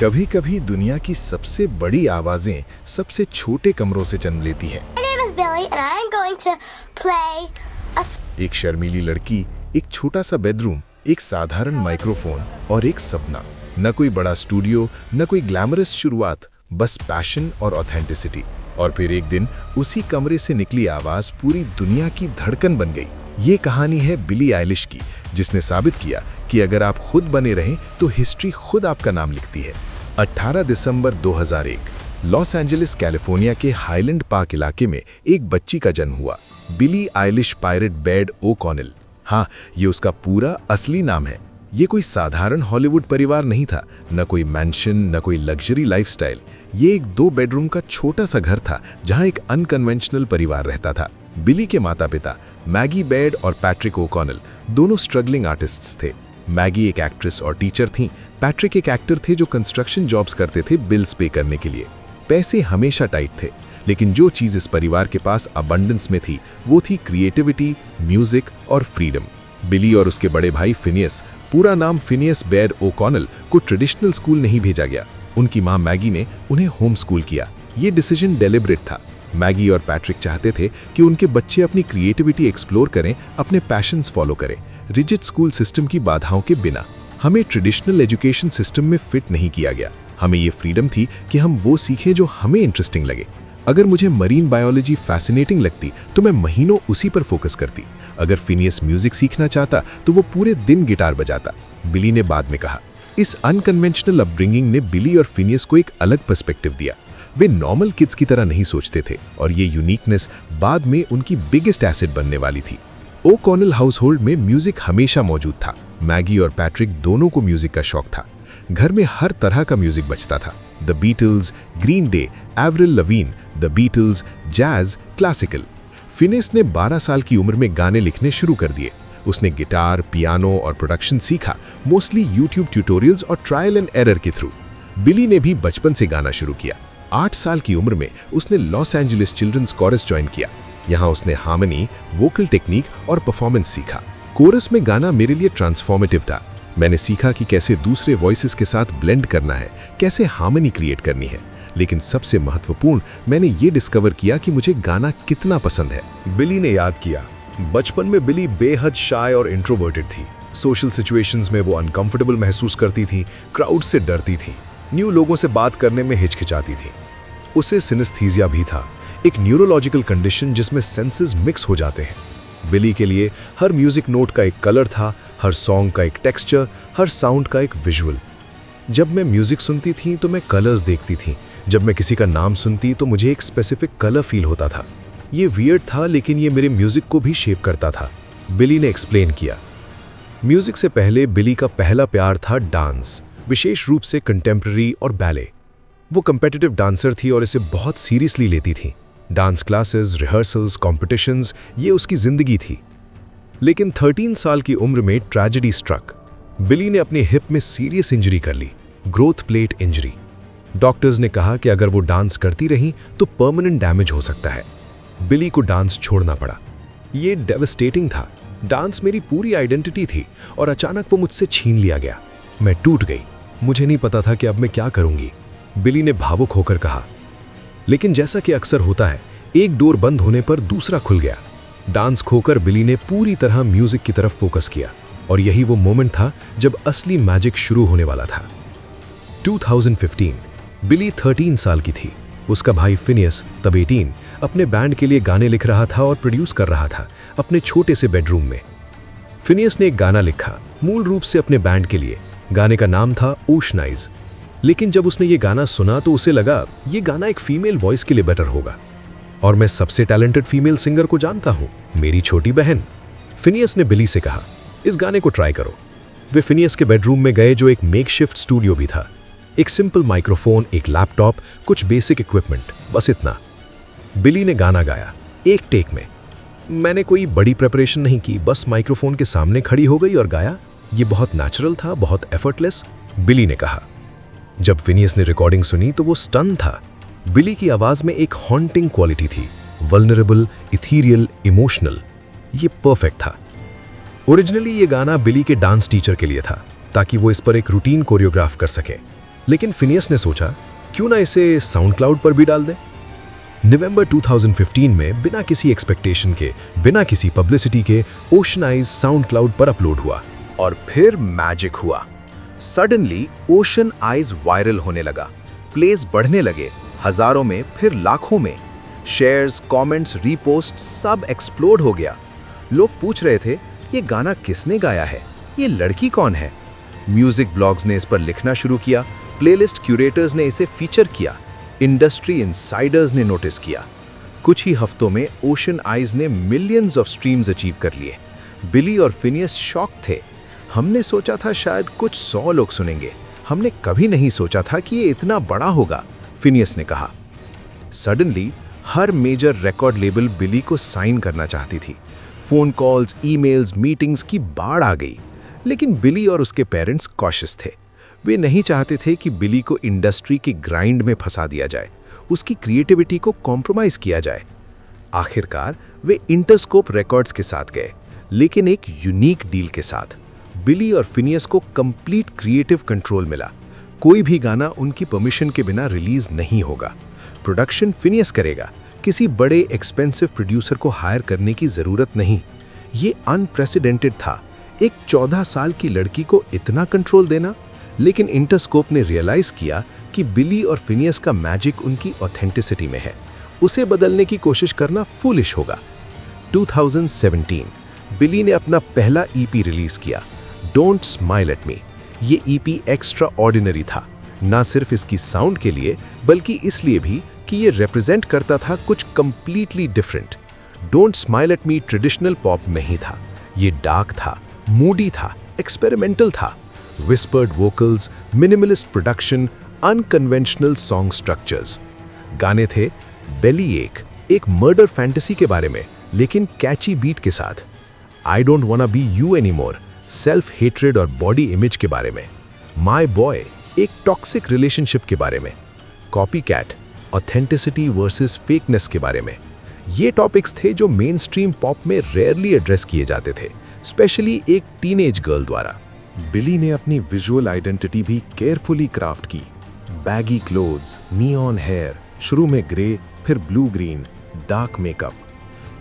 कभी कभी दुनिया की सबसे बड़ी आवाजें सबसे छोटे कमरों से जन्म लेती हैं। My name is Billy and I am going to play a एक शर्मीली लड़की, एक छोटा सा बेडरूम, एक साधारण माइक्रोफोन और एक सपना। न कोई बड़ा स्टूडियो, न कोई ग्लैमरस शुरुआत, बस पैशन और ऑथेंटिसिटी। और फिर एक दिन उसी कमरे से निकली आवाज पूरी दुनिया की धड़कन बन गई। ये कहानी है बिली आइलिश की, जिसने साबित किया कि अगर आप खुद बने रहें तो हिस्ट्री खुद आपका नाम लिखती है। 18 दिसंबर 2001 लॉस एंजलिस कैलिफोर्निया के हाईलैंड पार्क इलाके में एक बच्ची का जन्म हुआ, बिली आइलिश पायरेट बेड ओ'कॉनेल। हाँ, ये उसका पूरा असली नाम है। ये कोई साधारण हॉलीवुड परिवार नहीं था, न कोई मैंशन, न कोई लग्जरी लाइफस्टाइल। ये एक 2 बेडरूम का छोटा सा घर था जहां एक अनकन्वेंशनल परिवार रहता था। बिली के माता पिता मैगी बेड और पैट्रिक ओ'कॉनेल दोनों स्ट्रगलिंग आर्टिस्ट्स थे। मैगी एक एक्ट्रेस और टीचर थीं, पैट्रिक एक एक्टर थे जो कंस्ट्रक्शन जॉब्स करते थे बिल्स पे करने के लिए। पैसे हमेशा टाइट थे, लेकिन जो चीज़ इस परिवार के पास अबंडेंस में थी वो थी क्रिएटिविटी, म्यूजिक और फ्रीडम। बिली और उसके बड़े भाई फिनियस, पूरा नाम फिनियस बेड ओ'कॉनेल, को ट्रेडिशनल स्कूल नहीं भेजा गया। उनकी मां मैगी ने उन्हें होम स्कूल किया। ये डिसीजन डेलिब्रेट था। मैगी और पैट्रिक चाहते थे कि उनके बच्चे अपनी क्रिएटिविटी एक्सप्लोर करें, अपने पैशंस फॉलो करें, रिजिड स्कूल सिस्टम की बाधाओं के बिना। हमें ट्रेडिशनल एजुकेशन सिस्टम में फिट नहीं किया गया। हमें ये फ्रीडम थी कि हम वो सीखें जो हमें इंटरेस्टिंग लगे। अगर मुझे मरीन बायोलॉजी फैसिनेटिंग लगती तो मैं महीनों उसी पर फोकस करती। अगर फिनियस म्यूजिक सीखना चाहता तो वो पूरे दिन गिटार बजाता, बिली ने बाद में कहा। इस अनकन्वेंशनल अपब्रिंगिंग ने बिली और फिनियस को एक अलग पर्सपेक्टिव दिया। वे नॉर्मल किड्स की तरह नहीं सोचते थे और ये यूनिकनेस बाद में उनकी बिगेस्ट एसेट बनने वाली थी। ओ'कॉनेल हाउसहोल्ड में म्यूजिक हमेशा मौजूद था। मैगी और पैट्रिक दोनों को म्यूजिक का शौक था। घर में हर तरह का म्यूजिक बजता था। The Beatles, green day, एवरिल लवीन, the Beatles, jazz, classical. Phineas ने 12 साल की उम्र में गाने लिखने शुरू कर दिए। उसने गिटार, पियानो और प्रोडक्शन सीखा, मोस्टली यूट्यूब ट्यूटोरियल्स और ट्रायल एंड एरर के थ्रू। बिली ने भी बचपन से गाना शुरू किया। 8 साल की उम्र में उसने Los Angeles children's chorus join किया। यहाँ उसने हार्मनी, वोकल टेक्निक और परफॉर्मेंस सीखा। कोरस में गाना मेरे लिए ट्रांसफॉर्मेटिव था। मैंने सीखा कि कैसे दूसरे वॉइसेस के साथ ब्लेंड करना है, कैसे हार्मनी क्रिएट करनी है। लेकिन सबसे महत्वपूर्ण, मैंने ये डिस्कवर किया कि मुझे गाना कितना पसंद है। बिली ने याद किया, बचपन में बिली बेहद शाय और इंट्रोवर्टेड थी। सोशल सिचुएशंस में वो अनकंफर्टेबल महसूस करती थी, क्राउड से डरती थी, न्यू लोगों से बात करने में हिचकिचाती थी। उसे सिनेस्थीसिया भी था, एक न्यूरोलॉजिकल कंडीशन जिसमें सेंसेस मिक्स हो जाते हैं। बिली के लिए हर म्यूजिक नोट का एक कलर था, हर सॉन्ग का एक टेक्सचर, हर साउंड का एक विजुअल। जब मैं म्यूजिक सुनती थी तो मैं कलर्स देखती थी। जब मैं किसी का नाम सुनती तो मुझे एक स्पेसिफिक कलर फील होता था। ये वियर्ड था, लेकिन ये मेरे म्यूजिक को भी शेप करता था, बिली ने एक्सप्लेन किया। म्यूजिक से पहले बिली का पहला प्यार था डांस, विशेष रूप से कंटेम्प्रेरी और बैले। वो कम्पिटिटिव डांसर थी और इसे बहुत सीरियसली लेती थी। डांस क्लासेस, रिहर्सल्स, कॉम्पिटिशन्स, ये उसकी जिंदगी थी। लेकिन 13 साल की उम्र में ट्रेजेडी स्ट्रक। बिली ने अपने हिप में सीरियस इंजरी कर ली, ग्रोथ प्लेट इंजरी। डॉक्टर्स ने कहा कि अगर वो डांस करती रही तो परमानेंट डैमेज हो सकता है। बिली को डांस छोड़ना पड़ा। ये डेवस्टेटिंग था। डांस मेरी पूरी आइडेंटिटी थी और अचानक वो मुझसे छीन लिया गया। मैं टूट गई। मुझे नहीं पता था कि अब मैं क्या करूंगी, बिली ने भावुक होकर कहा। लेकिन जैसा कि अक्सर होता है, एक डोर बंद होने पर दूसरा खुल गया। डांस खोकर बिली ने पूरी तरह म्यूजिक की तरफ फोकस किया और यही वो मोमेंट था जब असली मैजिक शुरू होने वाला था। 2015 बिली 13 साल की थी। उसका भाई फिनियस, तब 18, अपने बैंड के लिए गाने लिख रहा था और प्रोड्यूस कर रहा था अपने छोटे से बेडरूम में। फिनियस ने एक गाना लिखा, मूल रूप से अपने बैंड के लिए। गाने का नाम था ओशन आइज। लेकिन जब उसने ये गाना सुना तो उसे लगा ये गाना एक फीमेल वॉइस के लिए बेटर होगा। और मैं सबसे टैलेंटेड फीमेल सिंगर को जानता हूँ, मेरी छोटी बहन। फिनियस ने बिली से कहा, इस गाने को ट्राई करो। वे फिनियस के बेडरूम में गए, जो एक मेकशिफ्ट स्टूडियो भी था। एक सिंपल माइक्रोफोन, एक लैपटॉप, कुछ बेसिक इक्विपमेंट, बस इतना। बिली ने गाना गाया, एक टेक में। मैंने कोई बड़ी प्रिपरेशन नहीं की, बस माइक्रोफोन के सामने खड़ी हो गई और गाया। ये बहुत नेचुरल था, बहुत एफर्टलेस, बिली ने कहा। जब फिनियस ने रिकॉर्डिंग सुनी तो वो स्टन था। बिली की आवाज में एक हॉन्टिंग क्वालिटी थी, वल्नरेबल, इथीरियल, इमोशनल। ये परफेक्ट था। ओरिजिनली ये गाना बिली के डांस टीचर के लिए था, ताकि वो इस पर एक रूटीन कोरियोग्राफ कर सके। लेकिन फिनियस ने सोचा, क्यों ना इसे साउंड क्लाउड पर भी डाल दें। नवंबर 2015 में बिना किसी एक्सपेक्टेशन के, बिना किसी पब्लिसिटी के ओशन आइज साउंड क्लाउड पर अपलोड हुआ। और फिर मैजिक हुआ। सडनली ओशन आइज वायरल होने लगा, प्लेस बढ़ने लगे, हजारों में फिर लाखों में। शेयर्स, कमेंट्स, रीपोस्ट सब एक्सप्लोड हो गया। लोग पूछ रहे थे, ये गाना किसने गाया है, ये लड़की कौन है। म्यूजिक ब्लॉग्स ने इस पर लिखना शुरू किया, प्लेलिस्ट क्यूरेटर्स ने इसे फीचर किया, इंडस्ट्री इनसाइडर्स ने नोटिस किया। कुछ ही हफ्तों में ओशन आइज ने मिलियंस ऑफ स्ट्रीम्स अचीव कर लिए। बिली और फिनियस शॉक थे। हमने सोचा था शायद कुछ 100 लोग सुनेंगे, हमने कभी नहीं सोचा था कि ये इतना बड़ा होगा, फिनियस ने कहा। सडनली हर मेजर रिकॉर्ड लेबल बिली को साइन करना चाहती थी। फोन कॉल्स, ईमेल्स, मीटिंग्स की बाढ़ आ गई। लेकिन बिली और उसके पेरेंट्स कॉशियस थे। वे नहीं चाहते थे कि बिली को इंडस्ट्री की ग्राइंड में फंसा दिया जाए, उसकी क्रिएटिविटी को कॉम्प्रोमाइज किया जाए। आखिरकार वे इंटरस्कोप रिकॉर्ड्स के साथ गए, लेकिन एक यूनिक डील के साथ। बिली और फिनियस को कंप्लीट क्रिएटिव कंट्रोल मिला। कोई भी गाना उनकी परमिशन के बिना रिलीज नहीं होगा। प्रोडक्शन फिनियस करेगा, किसी बड़े एक्सपेंसिव प्रोड्यूसर को हायर करने की जरूरत नहीं। ये अनप्रेसिडेंटेड था, एक 14 साल की लड़की को इतना कंट्रोल देना। लेकिन इंटरस्कोप ने रियलाइज किया कि बिली और फिनियस का मैजिक उनकी ऑथेंटिसिटी में है। उसे बदलने की कोशिश करना फूलिश होगा। 2017 बिली ने अपना पहला ईपी रिलीज किया, डोंट स्माइल एट मी। ये ईपी एक्स्ट्रा ऑर्डिनरी था, ना सिर्फ इसकी साउंड के लिए बल्कि इसलिए भी कि ये रिप्रेजेंट करता था कुछ completely different. Don't smile at me traditional pop नहीं था, ये डार्क था, मूडी था, एक्सपेरिमेंटल था। Whispered vocals, minimalist production, unconventional song structures. गाने थे बेली एक मर्डर फैंटेसी के बारे में, लेकिन कैची बीट के साथ। I don't wanna be you anymore, self hatred और बॉडी इमेज के बारे में। माय बॉय, एक टॉक्सिक रिलेशनशिप के बारे में। Copy cat, authenticity versus fakeness के बारे में। ये टॉपिक्स थे जो मेन स्ट्रीम पॉप में रेयरली एड्रेस किए जाते थे, स्पेशली एक टीनेज गर्ल द्वारा। बिली ने अपनी विजुअल आइडेंटिटी भी केयरफुली क्राफ्ट की। बैगी क्लोथ्स, नियॉन हेयर, शुरू में ग्रे, फिर ब्लू ग्रीन, डार्क मेकअप।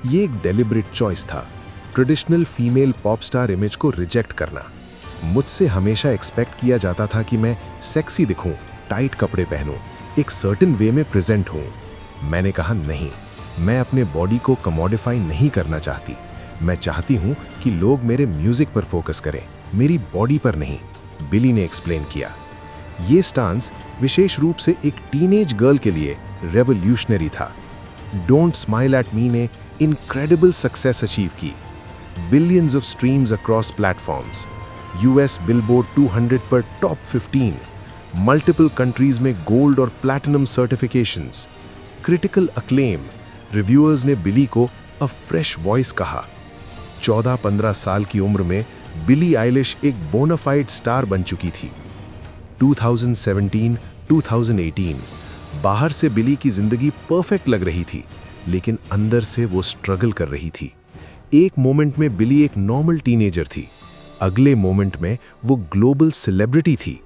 ये एक डेलिब्रेट चॉइस था, traditional female pop star image को रिजेक्ट करना। मुझसे हमेशा एक्सपेक्ट किया जाता था कि मैं सेक्सी दिखूं, टाइट कपड़े पहनूं, एक सर्टेन वे में प्रेजेंट हूं। मैंने कहा नहीं, मैं अपने बॉडी को कमोडिफाई नहीं करना चाहती। मैं चाहती हूं कि लोग मेरे म्यूजिक पर फोकस करें, मेरी बॉडी पर नहीं, बिली ने एक्सप्लेन किया। ये स्टांस विशेष रूप से एक टीनेज गर्ल के लिए रेवोल्यूशनरी था। डोंट स्माइल एट मी ने इनक्रेडिबल सक्सेस अचीव की। Billions of streams across platforms, US billboard 200 पर टॉप 15, मल्टीपल कंट्रीज में गोल्ड और platinum certifications, critical acclaim. Reviewers ने बिली को अ फ्रेश वॉइस कहा। 14-15 साल की उम्र में बिली आइलिश एक बोनाफाइड स्टार बन चुकी थी। 2017-2018 बाहर से बिली की जिंदगी परफेक्ट लग रही थी, लेकिन अंदर से वो स्ट्रगल कर रही थी। एक मोमेंट में बिली एक नॉर्मल टीनेजर थी, अगले मोमेंट में वो ग्लोबल सेलिब्रिटी थी।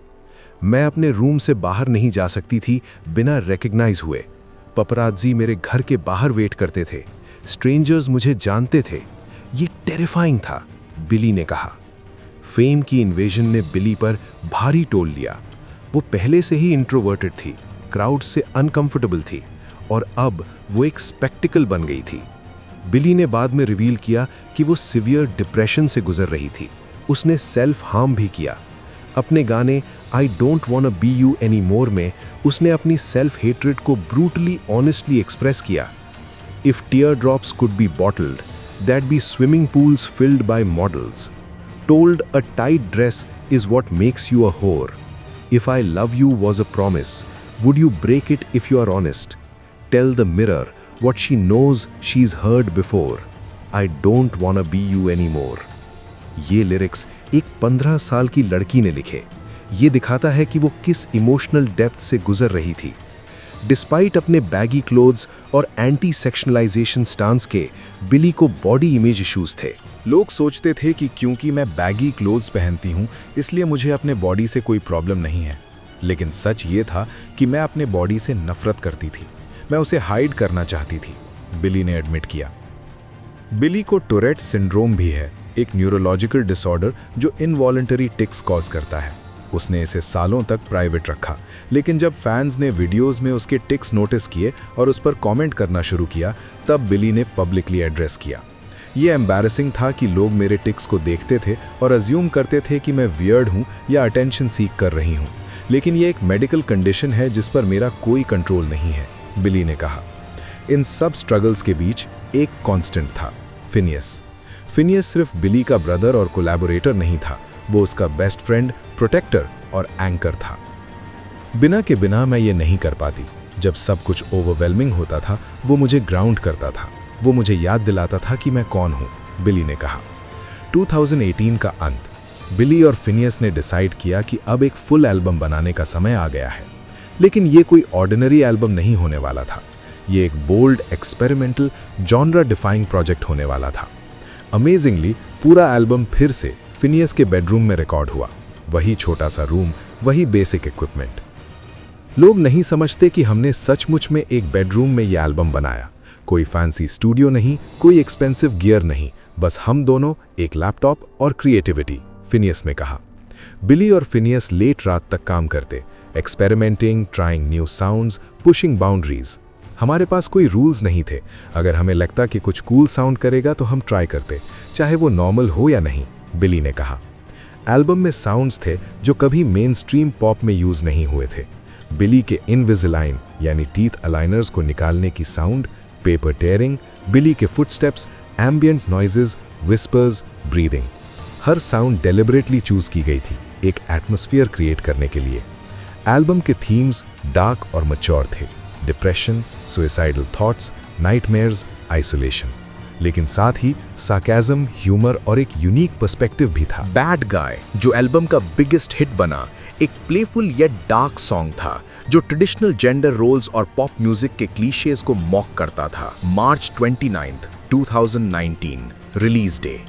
मैं अपने रूम से बाहर नहीं जा सकती थी बिना रिकॉग्नाइज हुए। पपरात्जी मेरे घर के बाहर वेट करते थे, स्ट्रेंजर्स मुझे जानते थे। ये टेरिफाइंग था, बिली ने कहा। फेम की इन्वेजन ने बिली पर भारी टोल लिया। वो पहले से ही इंट्रोवर्टेड थी, क्राउड से अनकंफर्टेबल थी, और अब वो एक स्पेक्टिकल बन गई थी। बिली ने बाद में रिवील किया कि वो सिवियर डिप्रेशन से गुजर रही थी। उसने सेल्फ हार्म भी किया। अपने गाने आई don't wanna be you any more में उसने अपनी सेल्फ हेट्रेड को ब्रूटली ऑनेस्टली एक्सप्रेस किया। If tier drops could be bottled, that B swimming pools filled by models. Told a tight dress is what makes you अ होर। If I love you was a promise, would you break it if you are honest? Tell the mirror what she knows she's heard before. I don't wanna be you anymore. ये lyrics एक 15 साल की लड़की ने लिखे। ये दिखाता है कि वो किस इमोशनल डेप्थ से गुजर रही थी। डिस्पाइट अपने बैगी क्लोथ्स और एंटी सेक्शनलाइजेशन स्टांस के, बिली को बॉडी इमेज इश्यूज थे। लोग सोचते थे कि क्योंकि मैं बैगी क्लोथ्स पहनती हूँ इसलिए मुझे अपने बॉडी से कोई प्रॉब्लम नहीं है। लेकिन सच ये था कि मैं अपने बॉडी से नफरत करती थी। मैं उसे हाइड करना चाहती थी, बिली ने एडमिट किया। बिली को टोरेट सिंड्रोम भी है, एक न्यूरोलॉजिकल डिसऑर्डर जो इनवॉलंटरी टिक्स कॉज करता है। उसने इसे सालों तक प्राइवेट रखा, लेकिन जब फैंस ने वीडियोस में उसके टिक्स नोटिस किए और उस पर कमेंट करना शुरू किया, तब बिली ने पब्लिकली एड्रेस किया। ये एम्बैरेसिंग था कि लोग मेरे टिक्स को देखते थे और अज्यूम करते थे कि मैं वियर्ड हूँ या अटेंशन सीख कर रही हूँ, लेकिन ये एक मेडिकल कंडीशन है जिस पर मेरा कोई कंट्रोल नहीं है, बिली ने कहा। इन सब स्ट्रगल्स के बीच एक कांस्टेंट था, फिनियस। फिनियस सिर्फ बिली का ब्रदर और कोलैबोरेटर नहीं था, वो उसका बेस्ट फ्रेंड, प्रोटेक्टर और एंकर था। बिना के बिना मैं ये नहीं कर पाती। जब सब कुछ ओवरवेलमिंग होता था, वो मुझे ग्राउंड करता था, वो मुझे याद दिलाता था कि मैं कौन हूँ, बिली ने कहा। 2018 का अंत, बिली और फिनियस ने डिसाइड किया कि अब एक फुल एल्बम बनाने का समय आ गया है। लेकिन ये कोई ऑर्डिनरी एल्बम नहीं होने वाला था। ये एक bold, experimental, genre defying project होने वाला था। अमेजिंगली पूरा एल्बम फिर से फिनियस के बेडरूम में रिकॉर्ड हुआ। वही छोटा सा रूम, वही बेसिक इक्विपमेंट। लोग नहीं समझते कि हमने सचमुच में एक बेडरूम में ये एल्बम बनाया। कोई फैंसी स्टूडियो नहीं, कोई एक्सपेंसिव गियर नहीं, बस हम दोनों, एक लैपटॉप और क्रिएटिविटी, फिनियस ने कहा। बिली और फिनियस लेट रात तक काम करते, experimenting, trying new sounds, pushing boundaries. हमारे पास कोई रूल्स नहीं थे। अगर हमें लगता कि कुछ कूल साउंड करेगा तो हम ट्राई करते, चाहे वो नॉर्मल हो या नहीं, बिली ने कहा। एल्बम में साउंड्स थे जो कभी मेन स्ट्रीम पॉप में यूज नहीं हुए थे। बिली के इनविजिलाइन यानी टीथ अलाइनर्स को निकालने की साउंड, पेपर टेयरिंग, बिली के footsteps, ambient noises, whispers, breathing, हर साउंड डेलिबरेटली चूज की गई थी एक एटमॉस्फेयर क्रिएट करने के लिए। एल्बम के थीम्स डार्क और मैच्योर थे, depression, suicidal thoughts, nightmares, isolation, लेकिन साथ ही सार्केज्म, ह्यूमर और एक यूनिक पर्सपेक्टिव भी था। बैड गाय, जो एल्बम का बिगेस्ट हिट बना, एक प्लेफुल येट डार्क सॉन्ग था जो ट्रेडिशनल जेंडर रोल्स और पॉप म्यूजिक के क्लीशेज को मॉक करता था। मार्च 29, 2019 रिलीज डे,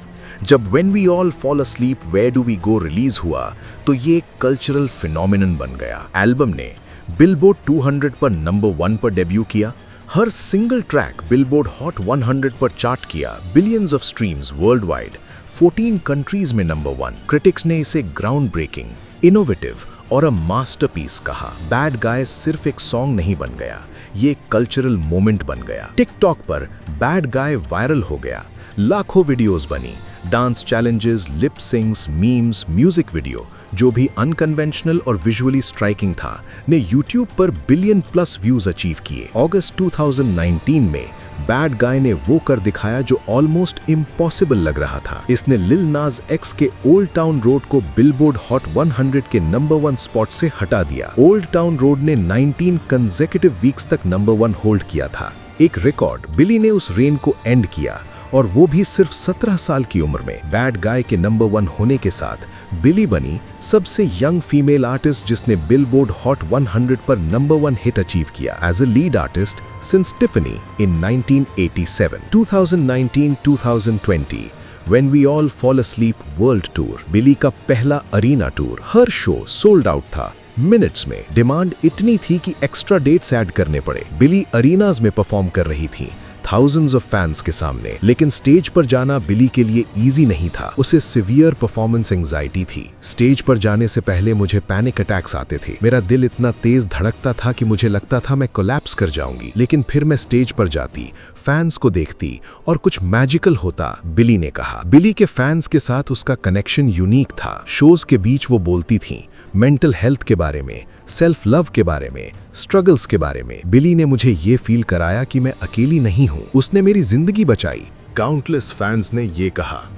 जब when we all fall asleep where do we go release हुआ, तो ये एक कल्चरल फिनोमिनन बन गया। एल्बम ने बिलबोर्ड 200 पर नंबर 1 पर डेब्यू किया। हर सिंगल ट्रैक बिलबोर्ड हॉट 100 पर चार्ट किया, billions of streams world wide, 14 countries में नंबर 1। क्रिटिक्स ने इसे ग्राउंड ब्रेकिंग, इनोवेटिव और अ मास्टरपीस कहा। बैड गाय सिर्फ एक सॉन्ग नहीं बन गया, ये एक कल्चरल मोमेंट बन गया। टिकटॉक पर बैड गाय वायरल हो गया, लाखों वीडियोस बनी, dance challenges, lip sings, memes, music video, जो भी अनकन्वेंशनल और विजुअली स्ट्राइकिंग था, ने यूट्यूब पर बिलियन प्लस व्यूज अचीव किए। अगस्त 2019 में बैड गाय ने वो कर दिखाया जो ऑलमोस्ट इम्पॉसिबल लग रहा था। इसने लिल नाज एक्स के ओल्ड टाउन रोड को बिलबोर्ड हॉट 100 के नंबर 1 स्पॉट से हटा दिया। ओल्ड टाउन रोड ने 19 कंसेक्यूटिव वीक्स तक नंबर 1 होल्ड किया था, एक रिकॉर्ड। बिली ने उस रेन को एंड किया, और वो भी सिर्फ 17 साल की उम्र में। बैड गाय के नंबर 1 होने के साथ बिली बनी सबसे यंग फीमेल आर्टिस्ट जिसने बिलबोर्ड हॉट 100 पर नंबर 1 हिट अचीव किया as a lead artist since Tiffany in 1987। 2019-2020 when we all fall asleep world tour, बिली का पहला अरीना टूर। हर शो सोल्ड आउट था मिनट्स में। डिमांड इतनी थी कि एक्स्ट्रा डेट्स ऐड करने पड़े। बिली अरीनाज में परफॉर्म कर रही थी, थाउजेंड्स ऑफ फैंस के सामने। लेकिन स्टेज पर जाना बिली के लिए इजी नहीं था। उसे सिवियर परफॉर्मेंस एंजाइटी थी। स्टेज पर जाने से पहले मुझे पैनिक अटैक्स आते थे। मेरा दिल इतना तेज धड़कता था कि मुझे लगता था मैं कोलैप्स कर जाऊंगी। लेकिन फिर मैं स्टेज पर जाती, फैंस को देखती और कुछ मैजिकल होता, बिली ने कहा। बिली के फैंस के साथ उसका कनेक्शन यूनिक था। शोज के बीच वो बोलती थी मेंटल हेल्थ के बारे में, सेल्फ लव के बारे में, स्ट्रगल्स के बारे में। बिली ने मुझे ये फील कराया कि मैं अकेली नहीं हूँ। उसने मेरी जिंदगी बचाई। काउंटलेस फैंस ने ये कहा।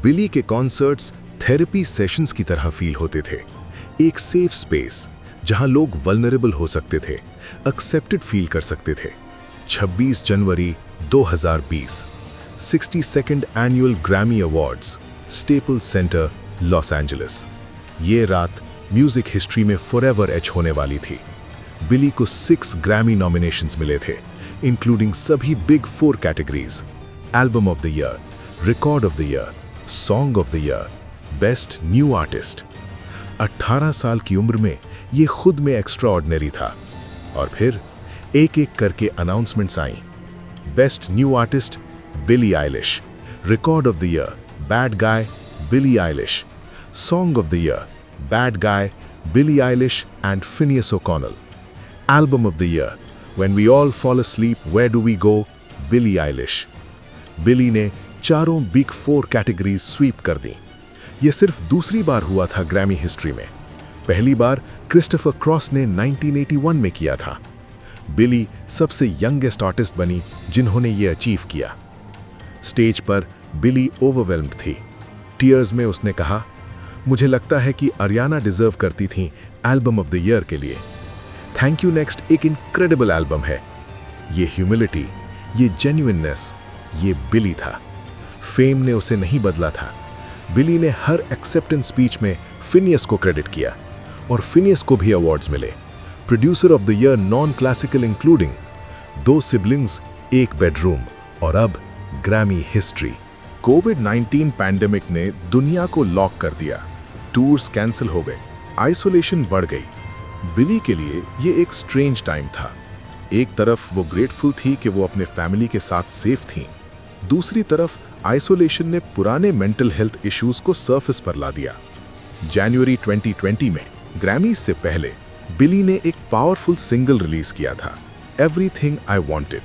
बिली के कॉन्सर्ट्स थेरेपी सेशंस की तरह फील होते थे, एक सेफ स्पेस जहां लोग वल्नरेबल हो सकते थे, एक्सेप्टेड फील कर सकते थे। 26 जनवरी 2020, 62nd annual Grammy awards, staple centre, Los Angeles. ये रात म्यूजिक हिस्ट्री में फॉरएवर एच होने वाली थी। बिली को 6 ग्रैमी नॉमिनेशंस मिले थे, इंक्लूडिंग सभी big 4 categories: album of the year, record of the year, song of the year, best new artist. 18 साल की उम्र में ये खुद में एक्स्ट्रा ऑर्डिनरी था। और फिर एक एक करके announcements I. Best new artist Billie Eilish, record of the year bad guy Billie Eilish, song of the year bad guy Billie Eilish and Phineas ओकॉनल, album of the year when we all fall asleep where do we go Billie Eilish. बिली ने चारों big 4 categories SVEEP कर दी। यह सिर्फ दूसरी बार हुआ था Grammy history में। पहली बार क्रिस्टोफर क्रॉस ने 1981 में किया था। बिली सबसे यंगेस्ट आर्टिस्ट बनी जिन्होंने ये अचीव किया। स्टेज पर बिली ओवरवेल्म्ड थी। टीयर्स में उसने कहा, मुझे लगता है कि अरियाना डिजर्व करती थी एल्बम ऑफ द ईयर के लिए। थैंक यू नेक्स्ट एक इनक्रेडिबल एल्बम है। ये ह्यूमिलिटी, ये जेन्युइननेस, ये बिली था। फेम ने उसे नहीं बदला था। बिली ने हर एक्सेप्टेंस स्पीच में फिनियस को क्रेडिट किया और फिनियस को भी अवार्ड्स मिले। Producer of the year non classical including, 2 siblings, 1 bedroom और अब ग्रैमी हिस्ट्री। कोविड-19 पैंडेमिक ने दुनिया को लॉक कर दिया। टूर्स कैंसिल हो गए, आइसोलेशन बढ़ गई। बिली के लिए ये एक स्ट्रेंज टाइम था। एक तरफ वो ग्रेटफुल थी कि वो अपने फैमिली के साथ सेफ थीं, दूसरी तरफ आइसोलेशन ने पुराने मेंटल हेल्थ इश्यूज को सरफेस पर ला दिया। जनवरी 2020 में ग्रैमीज से पहले बिली ने एक पावरफुल सिंगल रिलीज किया था, एवरीथिंग आई वांटेड।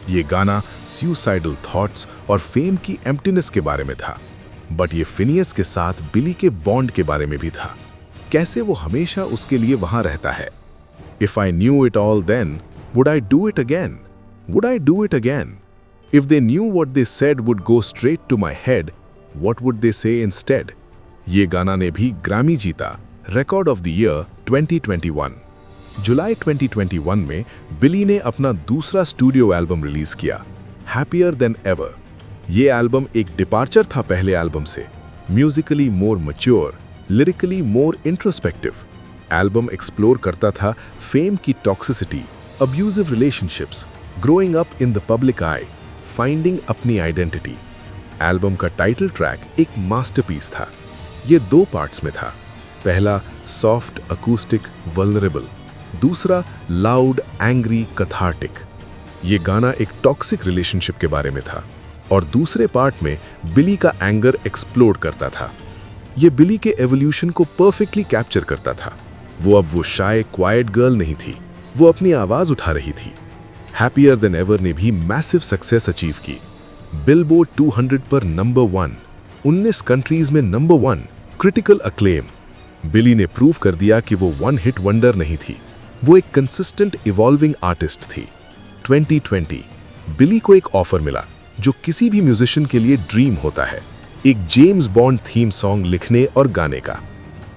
ये गाना सुसाइडल थॉट्स और फेम की एम्प्टीनेस के बारे में था, बट ये फिनियस के साथ बिली के बॉन्ड के बारे में भी था। कैसे वो हमेशा उसके लिए वहां रहता है। If I knew it all then would I do it again, would I do it again. If they knew what they said would go straight to my head, what would they say instead? ये गाना ने भी Grammy जीता, record of the year 2021। जुलाई 2021 में बिली ने अपना दूसरा studio album release किया, हैप्पियर देन एवर। ये एल्बम एक डिपार्चर था पहले एल्बम से, म्यूजिकली मोर मैच्योर, लिरिकली मोर इंट्रोस्पेक्टिव। एल्बम एक्सप्लोर करता था फेम की toxicity, abusive relationships, growing up in the public I, finding अपनी आइडेंटिटी। एल्बम का टाइटल ट्रैक एक मास्टरपीस था। ये 2 पार्ट्स में था। पहला सॉफ्ट अकूस्टिक वल्नरेबल, दूसरा लाउड एंग्री कथार्टिक। ये गाना एक टॉक्सिक रिलेशनशिप के बारे में था और दूसरे पार्ट में बिली का एंगर एक्सप्लोड करता था। ये बिली के एवोल्यूशन को परफेक्टली कैप्चर करता था। वो अब वो शाय क्वाइट गर्ल नहीं थी, वो अपनी आवाज उठा रही थी। हैप्पियर देन एवर ने भी मैसिव सक्सेस अचीव की। बिलबोर्ड 200 पर नंबर 1, 19 कंट्रीज में नंबर 1, क्रिटिकल अक्लेम। बिली ने प्रूव कर दिया कि वो 1 हिट वंडर नहीं थी, वो एक कंसिस्टेंट इवॉल्विंग आर्टिस्ट थी। 2020 बिली को एक ऑफर मिला जो किसी भी म्यूजिशियन के लिए ड्रीम होता है, एक जेम्स बॉन्ड थीम सॉन्ग लिखने और गाने का।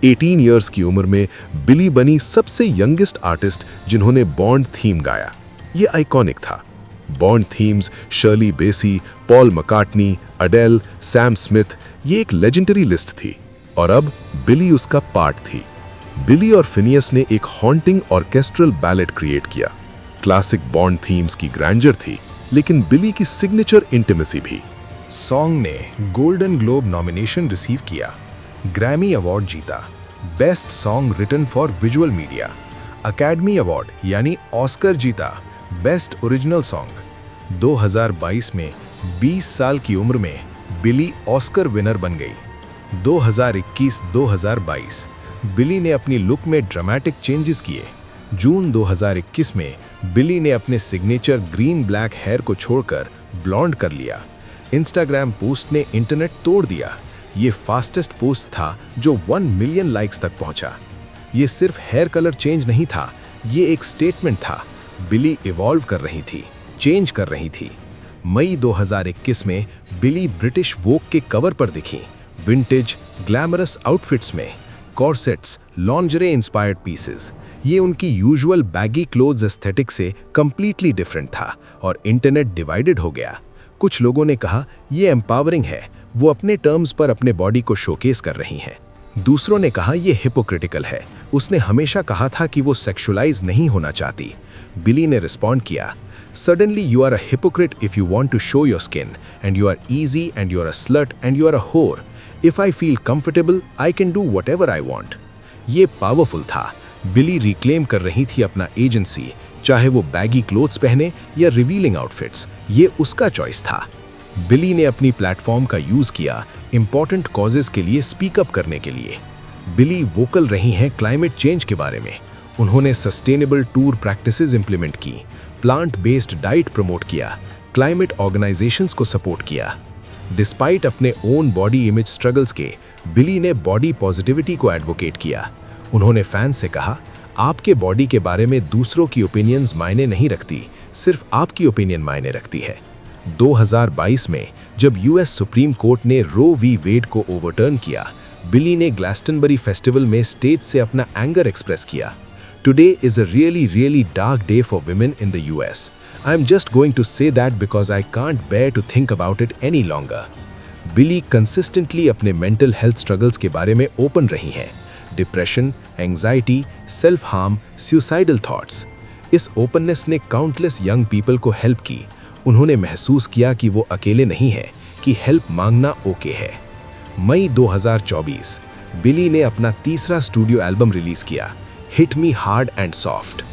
18 इयर्स की उम्र में बिली बनी सबसे यंगेस्ट आर्टिस्ट जिन्होंने बॉन्ड थीम गाया। ये आइकॉनिक था। बॉन्ड थीम्स शर्ली बेसी, पॉल मकार्टनी, अडेल, सैम स्मिथ, ये एक लेजेंडरी लिस्ट थी और अब बिली उसका पार्ट थी। बिली और फिनियस ने एक हॉन्टिंग ऑर्केस्ट्रल बैलेट क्रिएट किया। क्लासिक बॉन्ड थीम्स की ग्रैंडर थी, लेकिन बिली की सिग्नेचर इंटिमेसी भी। सॉन्ग ने गोल्डन ग्लोब नॉमिनेशन रिसीव किया, ग्रैमी अवार्ड जीता, best song written for visual media, academy award यानी ऑस्कर जीता, बेस्ट ओरिजिनल सॉन्ग। 2022 में 20 साल की उम्र में बिली ऑस्कर विनर बन गई। 2021-2022 बिली ने अपनी लुक में ड्रामेटिक चेंजेस किए। जून 2021 में बिली ने अपने सिग्नेचर ग्रीन ब्लैक हेयर को छोड़कर ब्लॉन्ड कर लिया। इंस्टाग्राम पोस्ट ने इंटरनेट तोड़ दिया। ये फास्टेस्ट पोस्ट था जो 1 मिलियन लाइक्स तक पहुंचा। ये सिर्फ हेयर कलर चेंज नहीं था, ये एक स्टेटमेंट था। बिली इवॉल्व कर रही थी, चेंज कर रही थी। मई 2021 में बिली ब्रिटिश वोग के कवर पर दिखी, विंटेज ग्लैमरस आउटफिट्स में, कॉर्सेट्स, लॉन्जरे इंस्पायर्ड पीसेस। ये उनकी यूजुअल बैगी क्लोथ्स एस्थेटिक से कंप्लीटली डिफरेंट था और इंटरनेट डिवाइडेड हो गया। कुछ लोगों ने कहा ये एम्पावरिंग है, वो अपने टर्म्स पर अपने बॉडी को शोकेस कर रही हैं। दूसरों ने कहा ये हिपोक्रिटिकल है, उसने हमेशा कहा था कि वो सेक्सुअलाइज नहीं होना चाहती। बिली ने रिस्पॉन्ड किया, suddenly you are a hypocrite if you want to show your skin and you are easy and you are a slot and you are a होर। If I feel comfortable I can do whatever I want. ये powerful था, बिली reclaim कर रही थी अपना agency, चाहे वो baggy clothes पहने या रिवीलिंग आउटफिट्स, ये उसका चॉइस था। बिली ने अपनी प्लेटफॉर्म का यूज किया इंपॉर्टेंट कॉजेस के लिए स्पीक अप करने के लिए। बिली वोकल रही हैं क्लाइमेट चेंज के बारे में। उन्होंने सस्टेनेबल टूर प्रैक्टिसेस इंप्लीमेंट की, प्लांट बेस्ड डाइट प्रमोट किया, क्लाइमेट ऑर्गेनाइजेशंस को सपोर्ट किया। डिस्पाइट अपने ओन बॉडी इमेज स्ट्रगल्स के, बिली ने बॉडी पॉजिटिविटी को एडवोकेट किया। उन्होंने फैंस से कहा, आपके बॉडी के बारे में दूसरों की ओपिनियंस मायने नहीं रखती, सिर्फ आपकी ओपिनियन मायने रखती है। 2022 में जब यूएस सुप्रीम कोर्ट ने रो वी वेड को ओवरटर्न किया, बिली ने ग्लास्टनबरी फेस्टिवल में स्टेज से अपना एंगर एक्सप्रेस किया। Today is a really dark day for women in the US. I'm just going to say that because I can't bear to think about it any longer. Billie consistently अपने mental health struggles के बारे में open रही हैं। Depression, anxiety, self harm, suicidal thoughts. इस openness ने countless young people को help की। उन्होंने महसूस किया कि वो अकेले नहीं है, कि हेल्प मांगना ओके है। मई 2024, बिली ने अपना तीसरा स्टूडियो एल्बम रिलीज किया, hit me hard and soft.